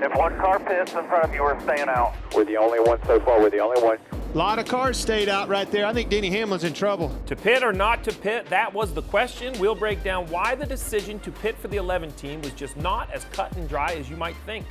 If one car pits in front of you, we're staying out. We're the only one so far. We're the only one. A lot of cars stayed out right there. I think Denny Hamlin's in trouble. To pit or not to pit, that was the question. We'll break down why the decision to pit for the 11 team was just not as cut and dry as you might think.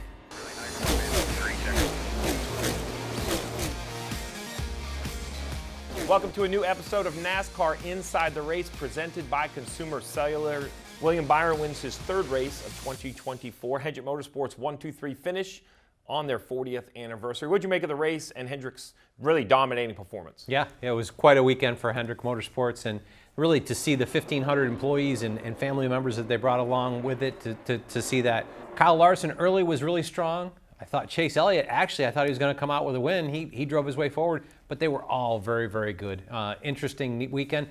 Welcome to a new episode of NASCAR Inside the Race presented by Consumer Cellular. William Byron wins his third race of 2024. Hendrick Motorsports 1-2-3 finish on their 40th anniversary. What'd you make of the race and Hendrick's really dominating performance? Yeah, it was quite a weekend for Hendrick Motorsports, and really to see the 1,500 employees and family members that they brought along with it, to see that. Kyle Larson early was really strong. I thought Chase Elliott, I thought he was going to come out with a win. He drove his way forward, but they were all very, very good. Interesting weekend.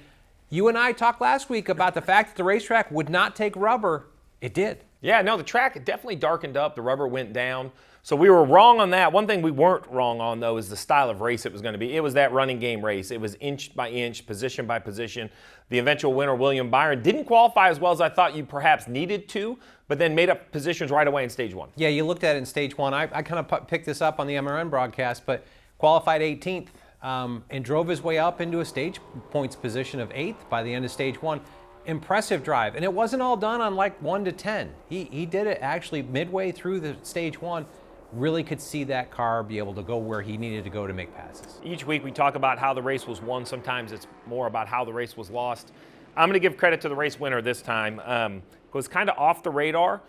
You and I talked last week about the fact that the racetrack would not take rubber. It did. Yeah, no, the track definitely darkened up. The rubber went down. So we were wrong on that. One thing we weren't wrong on, though, is the style of race it was going to be. It was that running game race. It was inch by inch, position by position. The eventual winner, William Byron, didn't qualify as well as I thought you perhaps needed to, but then made up positions right away in stage one. Yeah, you looked at it in stage one. I kind of picked this up on the MRN broadcast, but qualified 18th and drove his way up into a stage points position of 8th by the end of stage one. Impressive drive. And it wasn't all done on like 1 to 10. He did it actually midway through the stage one. Really could see that car be able to go where he needed to go to make passes. Each week we talk about how the race was won. Sometimes it's more about how the race was lost. I'm going to give credit to the race winner this time. Was kind of off the radar,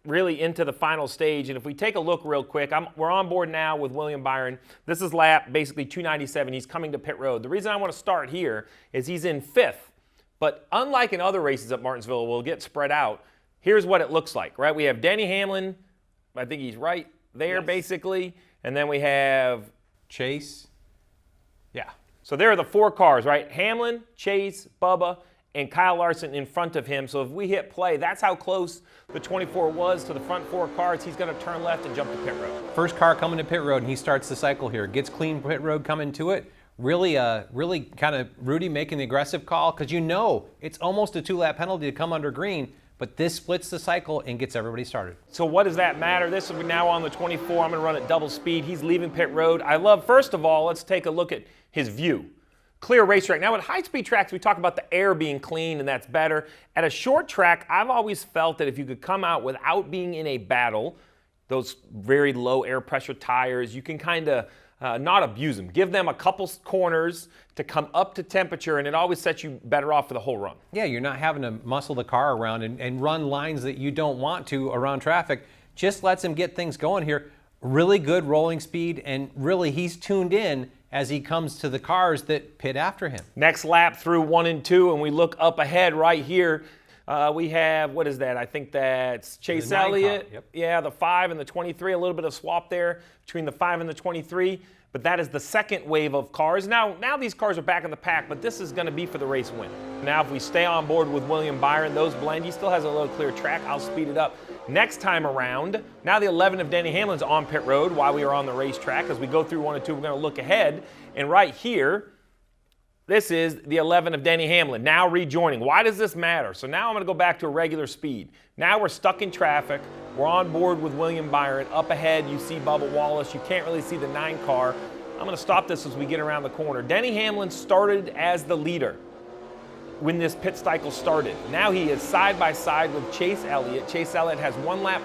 really into the final stage. And if we take a look real quick, we're on board now with William Byron. This is lap basically 297. He's coming to pit road. The reason I want to start here is he's in 5th. But unlike in other races at Martinsville, we'll get spread out. Here's what it looks like, right? We have Denny Hamlin. I think he's right there, basically. And then we have Chase. Yeah. So there are the 4 cars, right? Hamlin, Chase, Bubba, and Kyle Larson in front of him. So if we hit play, that's how close the 24 was to the front 4 cars. He's going to turn left and jump to pit road. First car coming to pit road, and he starts the cycle here. Gets clean pit road coming to it. Really kind of Rudy making the aggressive call, because you know it's almost a 2-lap penalty to come under green. But this splits the cycle and gets everybody started. So what does that matter? This is now on the 24. I'm going to run at double speed. He's leaving pit road. I love, first of all, let's take a look at his view. Clear racetrack. Now, at high-speed tracks, we talk about the air being clean, and that's better. At a short track, I've always felt that if you could come out without being in a battle, those very low air pressure tires, you can kind of not abuse them. Give them a couple corners to come up to temperature, and it always sets you better off for the whole run. Yeah, you're not having to muscle the car around and run lines that you don't want to around traffic. Just lets him get things going here. Really good rolling speed, and really he's tuned in as he comes to the cars that pit after him. Next lap through 1 and 2, and we look up ahead right here. We have, what is that? I think that's Chase Elliott. Yep. Yeah, the 5 and the 23. A little bit of swap there between the 5 and the 23. But that is the second wave of cars. Now these cars are back in the pack, but this is going to be for the race win. Now, if we stay on board with William Byron, those blend. He still has a little clear track. I'll speed it up. Next time around, now the 11 of Denny Hamlin's on pit road while we are on the racetrack. As we go through 1 and 2, we're going to look ahead. And right here, this is the 11 of Denny Hamlin, now rejoining. Why does this matter? So now I'm going to go back to a regular speed. Now we're stuck in traffic. We're on board with William Byron. Up ahead, you see Bubba Wallace. You can't really see the 9 car. I'm going to stop this as we get around the corner. Denny Hamlin started as the leader when this pit cycle started. Now he is side by side with Chase Elliott. Chase Elliott has 1 lap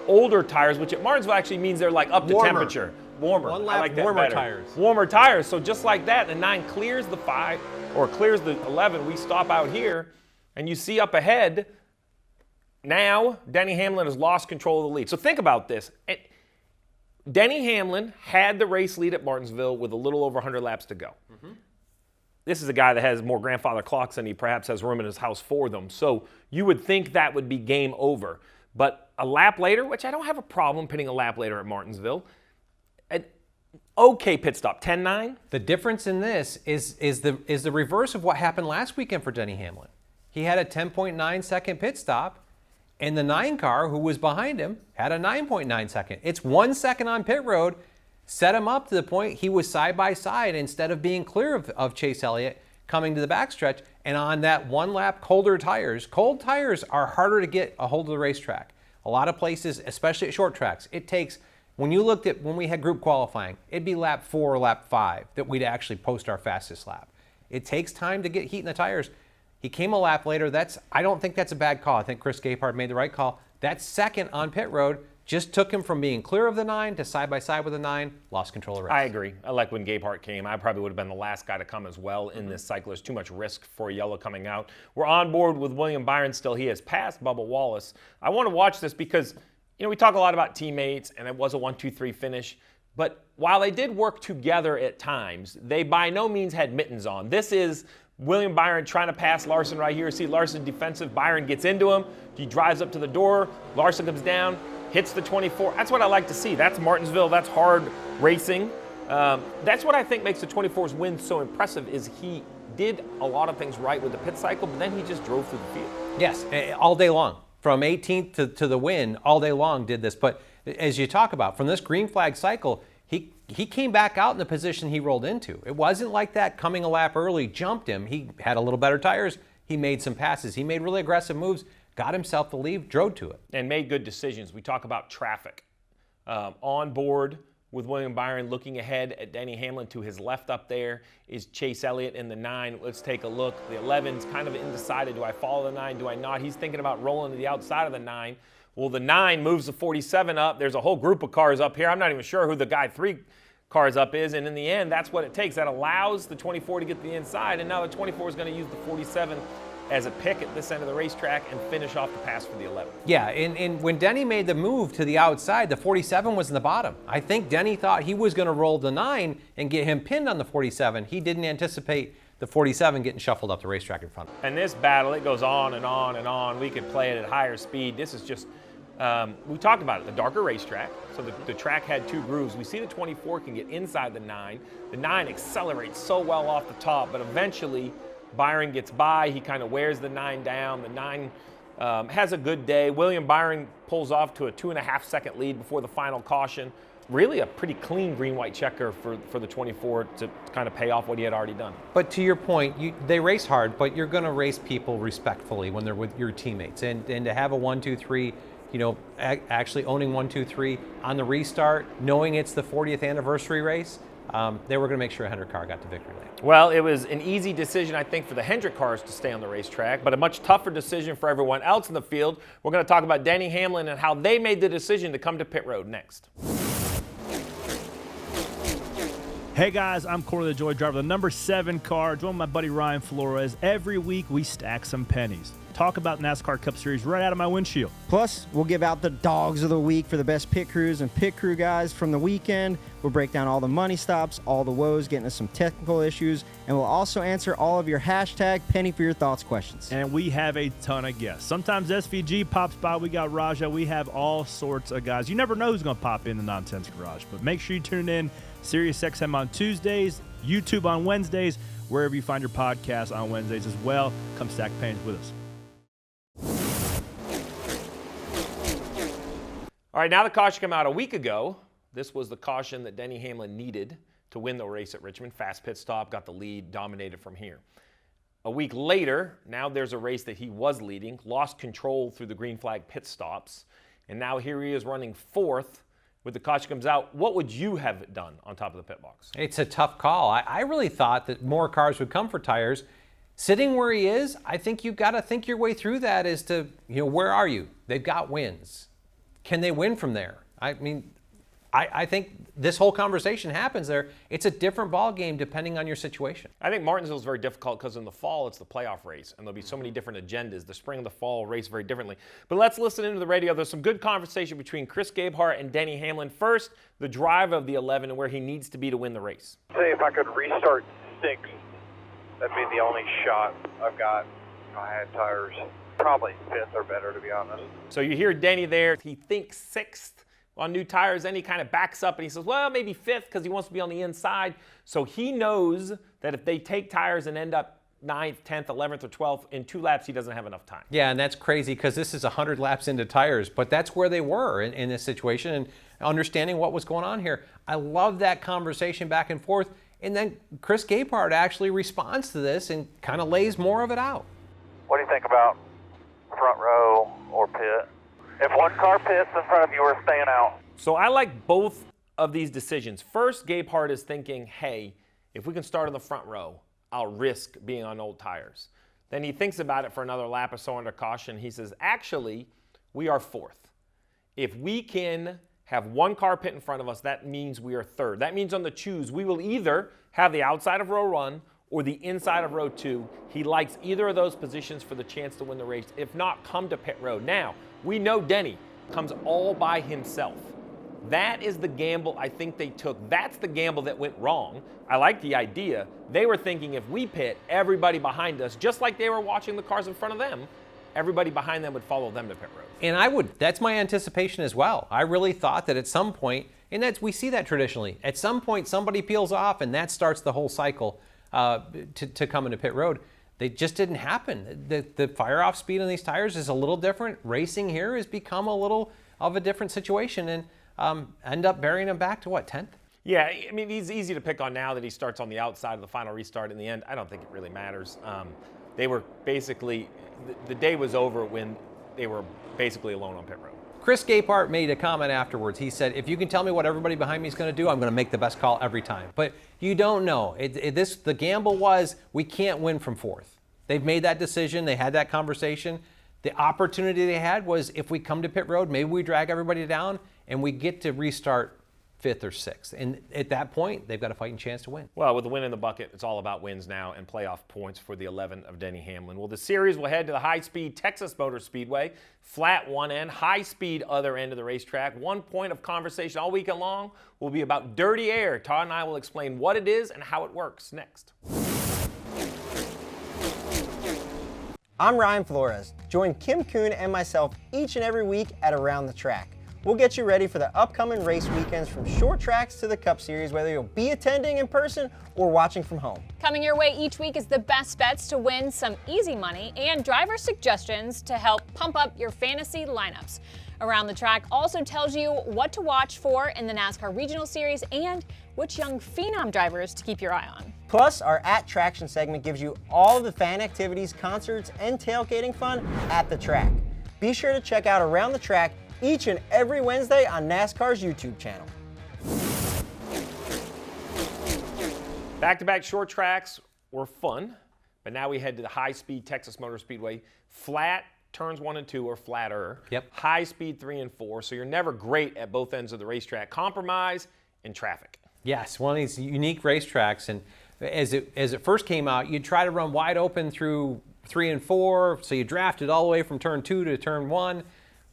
older tires, which at Martinsville actually means they're like up to temperature. Warmer. 1 lap I like that warmer better. tires. Warmer tires. So just like that, the 9 clears the 5 or clears the 11. We stop out here, and you see up ahead, now Denny Hamlin has lost control of the lead. So think about this. Denny Hamlin had the race lead at Martinsville with a little over 100 laps to go. Mm-hmm. This is a guy that has more grandfather clocks than he perhaps has room in his house for them. So you would think that would be game over. But a lap later, which I don't have a problem pitting a lap later at Martinsville, an okay pit stop, 10-9. The difference in this is the reverse of what happened last weekend for Denny Hamlin. He had a 10.9 second pit stop, and the 9 car, who was behind him, had a 9.9 second. It's 1 second on pit road, set him up to the point he was side by side instead of being clear of Chase Elliott coming to the backstretch. And on that 1 lap colder tires, cold tires are harder to get a hold of the racetrack. A lot of places, especially at short tracks, it takes, when you looked at when we had group qualifying, it'd be lap 4 or lap 5 that we'd actually post our fastest lap. It takes time to get heat in the tires. He came a lap later. I don't think that's a bad call. I think Chris Gabehart made the right call. That second on pit road just took him from being clear of the 9 to side by side with the 9, lost control of the race. I agree. I like when Gabehart came. I probably would have been the last guy to come as well in this cycle. There's too much risk for a yellow coming out. We're on board with William Byron still. He has passed Bubba Wallace. I want to watch this because, we talk a lot about teammates, and it was a 1-2-3 finish. But while they did work together at times, they by no means had mittens on. This is William Byron trying to pass Larson right here. See Larson defensive. Byron gets into him. He drives up to the door. Larson comes down, hits the 24. That's what I like to see. That's Martinsville. That's hard racing. That's what I think makes the 24's win so impressive is he did a lot of things right with the pit cycle, but then he just drove through the field. Yes, all day long. From 18th to the win, all day long did this. But as you talk about, from this green flag cycle, he came back out in the position he rolled into. It wasn't like that coming a lap early jumped him. He had a little better tires. He made some passes. He made really aggressive moves, got himself the lead, drove to it. And made good decisions. We talk about traffic. On board with William Byron, looking ahead at Denny Hamlin. To his left up there is Chase Elliott in the 9. Let's take a look. The 11's kind of undecided. Do I follow the 9? Do I not? He's thinking about rolling to the outside of the 9. Well, the 9 moves the 47 up. There's a whole group of cars up here. I'm not even sure who the guy 3 cars up is, and in the end, that's what it takes. That allows the 24 to get to the inside, and now the 24 is going to use the 47 as a pick at this end of the racetrack and finish off the pass for the 11. Yeah, and when Denny made the move to the outside, the 47 was in the bottom. I think Denny thought he was going to roll the 9 and get him pinned on the 47. He didn't anticipate the 47 getting shuffled up the racetrack in front of him. And this battle, it goes on and on and on. We could play it at higher speed. This is just, we talked about it, the darker racetrack. So the track had 2 grooves. We see the 24 can get inside the 9. The 9 accelerates so well off the top, but eventually Byron gets by. He kind of wears the 9 down. The 9 has a good day. William Byron pulls off to a 2.5-second lead before the final caution. Really a pretty clean green-white checker for the 24 to kind of pay off what he had already done. But to your point, they race hard, but you're going to race people respectfully when they're with your teammates. And to have a 1-2-3, actually owning 1-2-3 on the restart, knowing it's the 40th anniversary race, they were going to make sure a Hendrick car got to victory lane. Well, it was an easy decision, I think, for the Hendrick cars to stay on the racetrack, but a much tougher decision for everyone else in the field. We're going to talk about Denny Hamlin and how they made the decision to come to pit road next. Hey guys, I'm Corey LaJoy, driver of the number 7 car, joined my buddy Ryan Flores. Every week we stack some pennies. Talk about NASCAR Cup Series right out of my windshield. Plus, we'll give out the dogs of the week for the best pit crews and pit crew guys from the weekend. We'll break down all the money stops, all the woes, get into some technical issues, and we'll also answer all of your hashtag Penny for Your Thoughts questions. And we have a ton of guests. Sometimes SVG pops by. We got Raja. We have all sorts of guys. You never know who's going to pop in the Nonsense Garage, but make sure you tune in. SiriusXM on Tuesdays, YouTube on Wednesdays, wherever you find your podcast on Wednesdays as well. Come stack pennies with us. All right, now the caution came out a week ago. This was the caution that Denny Hamlin needed to win the race at Richmond. Fast pit stop, got the lead, dominated from here. A week later, now there's a race that he was leading, lost control through the green flag pit stops, and now here he is running 4th. With the caution comes out, what would you have done on top of the pit box? It's a tough call. I really thought that more cars would come for tires. Sitting where he is, I think you've got to think your way through that as to, where are you? They've got wins. Can they win from there? I mean, I think this whole conversation happens there. It's a different ball game depending on your situation. I think Martinsville is very difficult because in the fall it's the playoff race, and there'll be so many different agendas. The spring and the fall race very differently. But let's listen into the radio. There's some good conversation between Chris Gabehart and Denny Hamlin. First, the drive of the 11 and where he needs to be to win the race. Say if I could restart 6, that'd be the only shot I've got. If I had tires, probably 5th or better, to be honest. So you hear Denny there. He thinks 6th on new tires, then he kind of backs up and he says, well, maybe 5th because he wants to be on the inside. So he knows that if they take tires and end up 9th, 10th, 11th, or 12th, in 2 laps, he doesn't have enough time. Yeah, and that's crazy because this is 100 laps into tires, but that's where they were in this situation and understanding what was going on here. I love that conversation back and forth. And then Chris Gabehart actually responds to this and kind of lays more of it out. What do you think about front row or pit? If one car pits in front of you, we're staying out. So I like both of these decisions. First, Gabe Hart is thinking, hey, if we can start in the front row, I'll risk being on old tires. Then he thinks about it for another lap or so under caution. He says, actually, we are fourth. If we can have one car pit in front of us, that means we are third. That means on the choose, we will either have the outside of row one or the inside of row two. He likes either of those positions for the chance to win the race. If not, come to pit road. Now, we know Denny comes all by himself. That is the gamble I think they took. That's the gamble that went wrong. I like the idea. They were thinking if we pit, everybody behind us, just like they were watching the cars in front of them, everybody behind them would follow them to pit road. And that's my anticipation as well. I really thought that at some point, and we see that traditionally, at some point somebody peels off and that starts the whole cycle to come into pit road. They just didn't happen. The fire-off speed on these tires is a little different. Racing here has become a little of a different situation and end up burying him back to what, 10th? Yeah, I mean, he's easy to pick on now that he starts on the outside of the final restart. In the end, I don't think it really matters. They were basically, the day was over when they were basically alone on pit road. Chris Gapehart made a comment afterwards. He said, if you can tell me what everybody behind me is going to do, I'm going to make the best call every time. But you don't know. The gamble was we can't win from fourth. They've made that decision. They had that conversation. The opportunity they had was if we come to pit road, maybe we drag everybody down and we get to restart fifth or sixth. And at that point, they've got a fighting chance to win. Well, with the win in the bucket, it's all about wins now and playoff points for the 11 of Denny Hamlin. Well, the series will head to the high-speed Texas Motor Speedway, flat one end, high-speed other end of the racetrack. One point of conversation all weekend long will be about dirty air. Todd and I will explain what it is and how it works next. I'm Ryan Flores. Join Kim Kuhn and myself each and every week at Around the Track. We'll get you ready for the upcoming race weekends from short tracks to the Cup Series, whether you'll be attending in person or watching from home. Coming your way each week is the best bets to win some easy money and driver suggestions to help pump up your fantasy lineups. Around the Track also tells you what to watch for in the NASCAR Regional Series and which young phenom drivers to keep your eye on. Plus, our At Traction segment gives you all of the fan activities, concerts, and tailgating fun at the track. Be sure to check out Around the Track each and every Wednesday on NASCAR's YouTube channel. Back-to-back short tracks were fun, but now we head to the high-speed Texas Motor Speedway. Flat turns 1 and 2 or flatter. Yep. High speed 3 and 4, so you're never great at both ends of the racetrack. Compromise and traffic. Yes, one of these unique racetracks, and as it first came out, you'd try to run wide open through 3 and 4, so you drafted all the way from turn 2 to turn 1.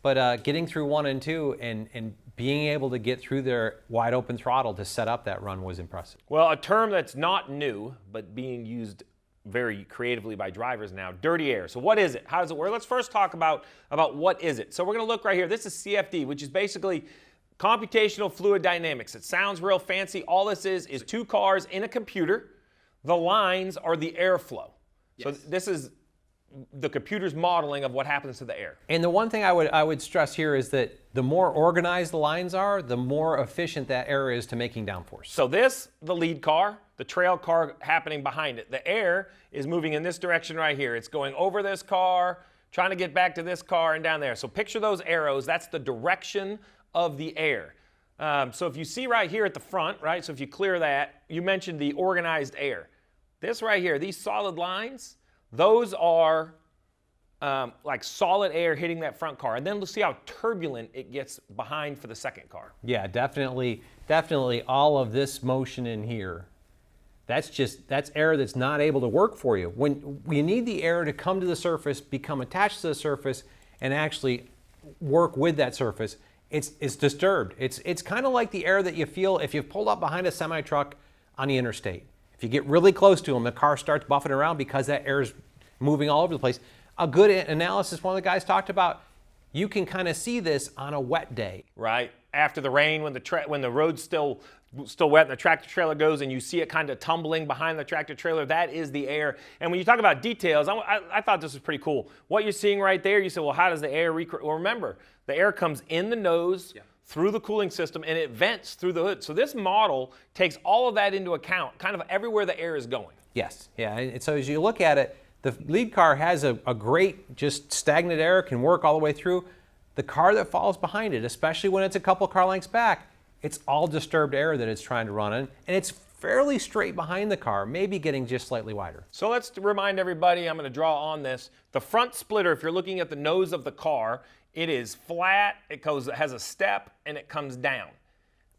But getting through 1 and 2 and being able to get through their wide open throttle to set up that run was impressive. Well, a term that's not new, but being used very creatively by drivers now, dirty air. So what is it? How does it work? Let's first talk about what is it. So we're going to look right here. This is CFD, which is basically computational fluid dynamics. It sounds real fancy. All this is 2 cars in a computer. The lines are the airflow. Yes. So this is the computer's modeling of what happens to the air. And the one thing I would stress here is that the more organized the lines are, the more efficient that air is to making downforce. So this, the lead car, the trail car happening behind it. The air is moving in this direction right here. It's going over this car, trying to get back to this car and down there. So picture those arrows. That's the direction of the air. So if you see right here at the front, right, so if you clear that, you mentioned the organized air. This right here, these solid lines, those are like solid air hitting that front car. And then we'll see how turbulent it gets behind for the second car. Yeah, definitely all of this motion in here, that's air that's not able to work for you. When you need the air to come to the surface, become attached to the surface, and actually work with that surface, it's disturbed. It's kind of like the air that you feel if you've pulled up behind a semi-truck on the interstate. If you get really close to them, the car starts buffing around because that air is moving all over the place. A good analysis, one of the guys talked about, you can kind of see this on a wet day. Right. After the rain, when the road's still wet and the tractor trailer goes and you see it kind of tumbling behind the tractor trailer, that is the air. And when you talk about details, I thought this was pretty cool. What you're seeing right there, you say, well, how does the air well, remember, the air comes in the nose, through the cooling system, and it vents through the hood. So this model takes all of that into account, kind of everywhere the air is going. Yes, yeah, and so as you look at it, the lead car has a great, just stagnant air, can work all the way through. the car that falls behind it, especially when it's a couple car lengths back, it's all disturbed air that it's trying to run in, and it's fairly straight behind the car, maybe getting just slightly wider. So let's remind everybody, I'm going to draw on this. The front splitter, if you're looking at the nose of the car, it is flat, it has a step, and it comes down.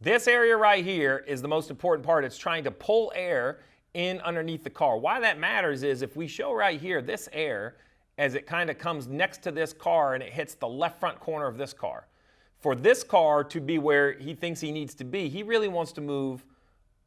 This area right here is the most important part. It's trying to pull air in underneath the car. Why that matters is if we show right here, this air, as it kind of comes next to this car and it hits the left front corner of this car. For this car to be where he thinks he needs to be, he really wants to move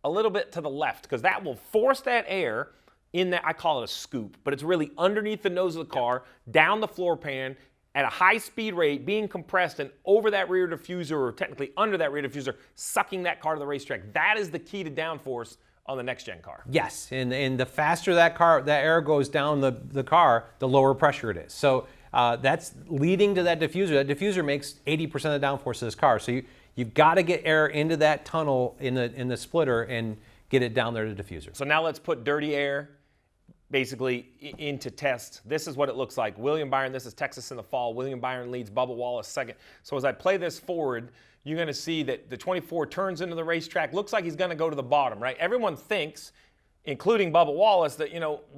a little bit to the left because that will force that air in that, I call it a scoop, but it's really underneath the nose of the car, down the floor pan, at a high speed rate, being compressed and over that rear diffuser, or technically under that rear diffuser, sucking that car to the racetrack. That is the key to downforce on the next gen car. Yes, and the faster that air goes down the car, the lower pressure it is. So that's leading to that diffuser. That diffuser makes 80% of the downforce of this car. So you've got to get air into that tunnel in the splitter and get it down there to the diffuser. So now let's put dirty air basically into test. This is what it looks like. William Byron, this is Texas in the fall. William Byron leads, Bubba Wallace second. So as I play this forward, you're going to see that the 24 turns into the racetrack. Looks like he's going to go to the bottom, right? Everyone thinks, including Bubba Wallace, that,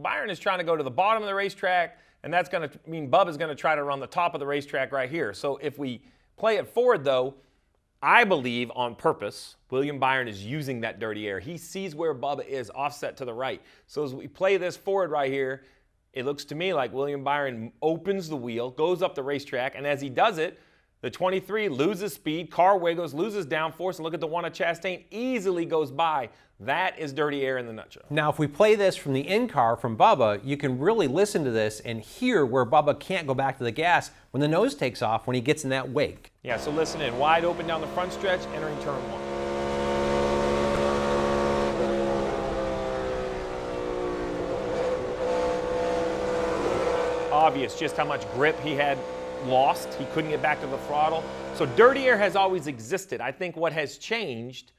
Byron is trying to go to the bottom of the racetrack, and that's going to mean Bubba's going to try to run the top of the racetrack right here. So if we play it forward, though, I believe on purpose, William Byron is using that dirty air. He sees where Bubba is offset to the right. So as we play this forward right here, it looks to me like William Byron opens the wheel, goes up the racetrack, and as he does it, the 23 loses speed, car wiggles, loses downforce, and look at the one at Chastain, easily goes by. That is dirty air in the nutshell. Now, if we play this from the in-car from Bubba, you can really listen to this and hear where Bubba can't go back to the gas when the nose takes off, when he gets in that wake. Yeah, so listen in. Wide open down the front stretch, entering turn one. Obvious just how much grip he had lost. He couldn't get back to the throttle. So dirty air has always existed. I think what has changed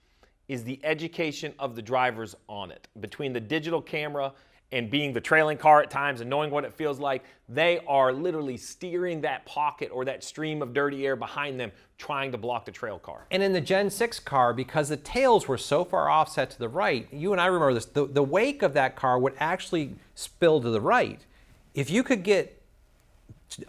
is the education of the drivers on it. Between the digital camera and being the trailing car at times and knowing what it feels like, they are literally steering that pocket or that stream of dirty air behind them, trying to block the trail car. And in the Gen 6 car, because the tails were so far offset to the right, you and I remember this, the wake of that car would actually spill to the right. If you could get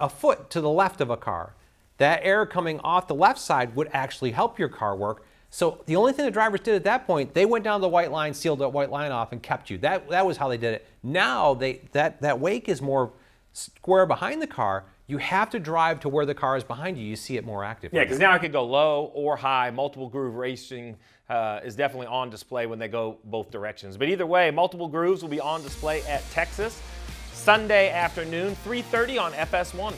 a foot to the left of a car, that air coming off the left side would actually help your car work. So the only thing the drivers did at that point, they went down the white line, sealed that white line off, and kept you. That was how they did it. Now that wake is more square behind the car. You have to drive to where the car is behind you. You see it more active. Yeah, because now I could go low or high. Multiple groove racing is definitely on display when they go both directions. But either way, multiple grooves will be on display at Texas Sunday afternoon, 3:30 on FS1.